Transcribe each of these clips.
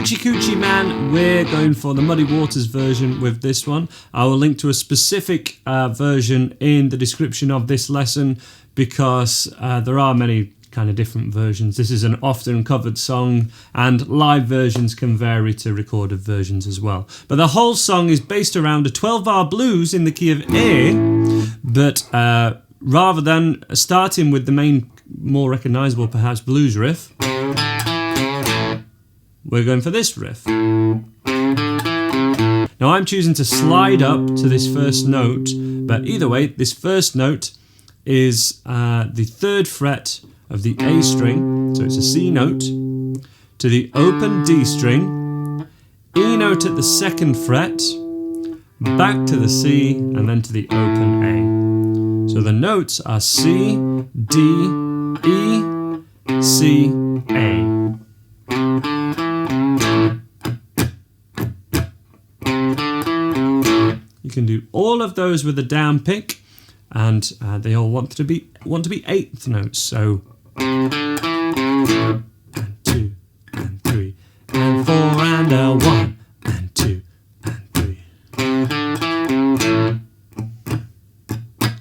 Hoochie Coochie Man, we're going for the Muddy Waters version with this one. I will link to a specific version in the description of this lesson because there are many kind of different versions. This is an often covered song and live versions can vary to recorded versions as well. But the whole song is based around a 12-bar blues in the key of A, but rather than starting with the main, more recognisable perhaps blues riff, we're going for this riff. Now I'm choosing to slide up to this first note, but either way, this first note is the 3rd fret of the A string, so it's a C note, to the open D string, E note at the 2nd fret, back to the C, and then to the open A. So the notes are C, D, E, C, A. You can do all of those with a down pick, and they all want to be 8th notes. So 1 and 2 and 3 and 4 and a 1 and 2 and 3.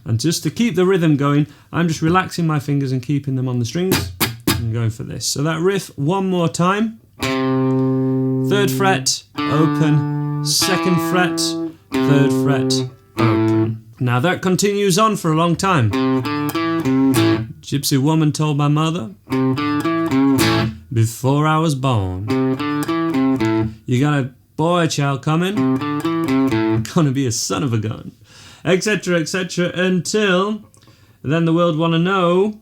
And just to keep the rhythm going, I'm just relaxing my fingers and keeping them on the strings and going for this. So that riff one more time. 3rd fret, open, 2nd fret, 3rd fret, open. Now that continues on for a long time. Gypsy woman told my mother before I was born, you got a boy child coming, gonna be a son of a gun, etc., etc., until then the world want to know.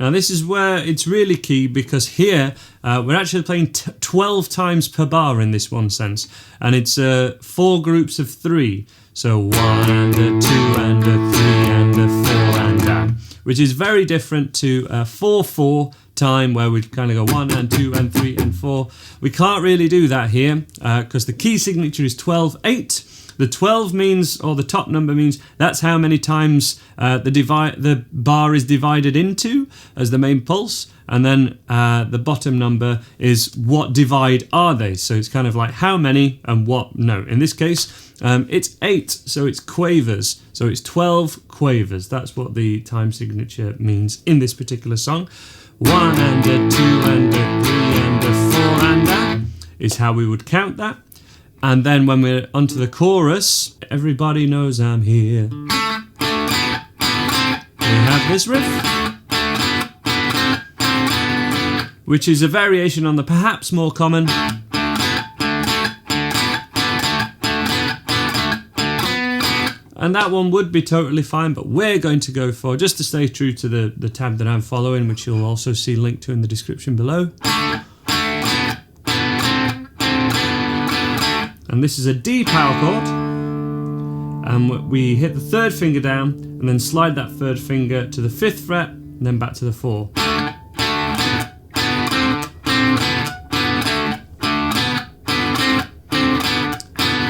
Now this is where it's really key, because here we're actually playing 12 times per bar in this one sense, and it's 4 groups of 3. So 1 and a 2 and a 3 and a 4 and a, which is very different to 4/4 time where we kind of go 1 and 2 and 3 and 4. We can't really do that here because the key signature is 12/8. The 12 means, or the top number means, that's how many times the bar is divided into as the main pulse, and then the bottom number is what divide are they. So it's kind of like how many and what note. In this case, it's 8, so it's quavers. So it's 12 quavers. That's what the time signature means in this particular song. 1 and a 2 and a 3 and a 4 and a is how we would count that. And then when we're onto the chorus, everybody knows I'm here, we have this riff, which is a variation on the perhaps more common and that one would be totally fine, but we're going to go for, just to stay true to the tab that I'm following, which you'll also see linked to in the description below. And this is a D power chord, and we hit the 3rd finger down and then slide that 3rd finger to the 5th fret and then back to the 4.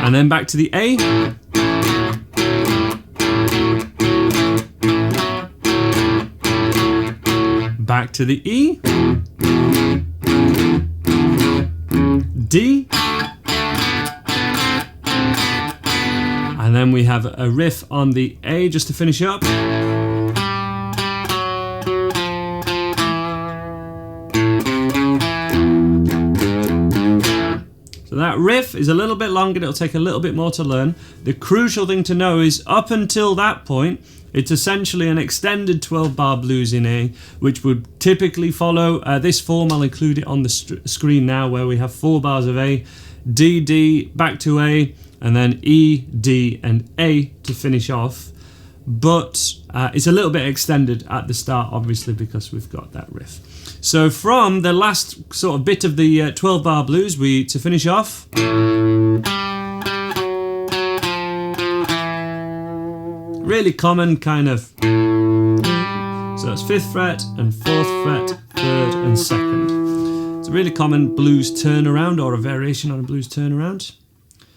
And then back to the A. Back to the E. D. And then we have a riff on the A just to finish up. So that riff is a little bit longer, it'll take a little bit more to learn. The crucial thing to know is up until that point, it's essentially an extended 12-bar blues in A, which would typically follow this form. I'll include it on the screen now, where we have 4 bars of A, D, D, back to A, and then E, D, and A to finish off. But it's a little bit extended at the start, obviously, because we've got that riff. So from the last sort of bit of the 12-bar blues, to finish off, really common kind of, so that's 5th fret and 4th fret, 3rd and 2nd. It's a really common blues turnaround, or a variation on a blues turnaround.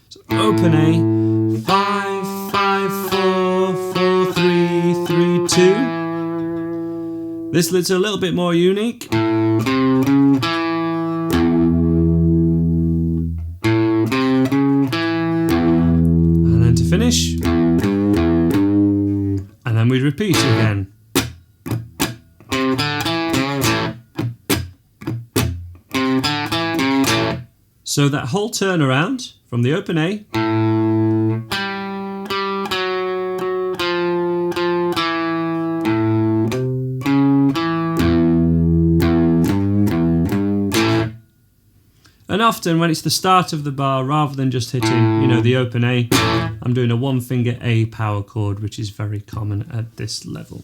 So open A, 5, 5, 4, 4, 3, 3, 2. This lit's a little bit more unique. And then to finish. And then we repeat again. So that whole turnaround from the open A and often when it's the start of the bar, rather than just hitting, you know, the open A, I'm doing a one finger A power chord, which is very common at this level.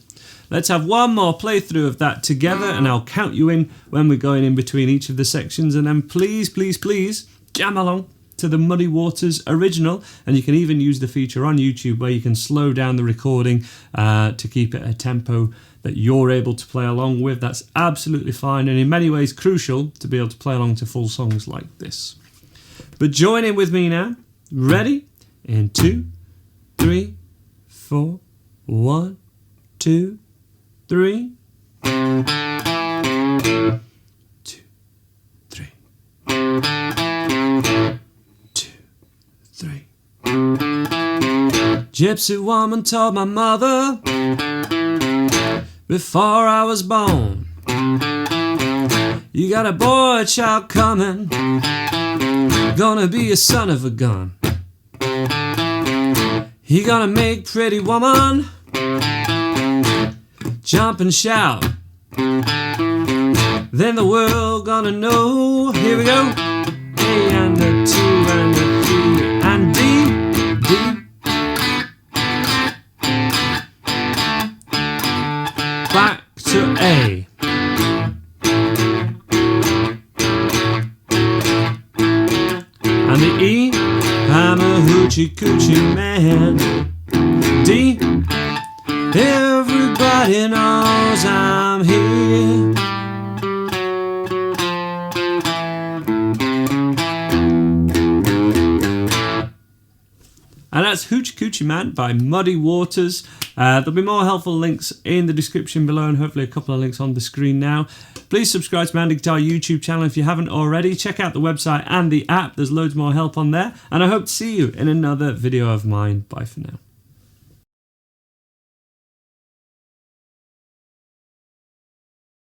Let's have one more playthrough of that together, and I'll count you in when we're going in between each of the sections, and then please, please, please jam along to the Muddy Waters original, and you can even use the feature on YouTube where you can slow down the recording to keep it a tempo that you're able to play along with. That's absolutely fine, and in many ways crucial to be able to play along to full songs like this. But join in with me now. Ready? In 2, 3, 4, 1, 2, 3. 2, 3. 2, 3. Gypsy woman told my mother before I was born, you got a boy child coming, gonna be a son of a gun. He gonna make pretty woman jump and shout. Then the world gonna know. Here we go. A and a 2 and a 3 and D, D. Back to A. And the E, I'm a Hoochie Coochie Man. D, everybody knows I'm here. And that's Hoochie Coochie Man by Muddy Waters. There'll be more helpful links in the description below, and hopefully a couple of links on the screen now. Please subscribe to my Andy Guitar YouTube channel if you haven't already. Check out the website and the app. There's loads more help on there. And I hope to see you in another video of mine. Bye for now.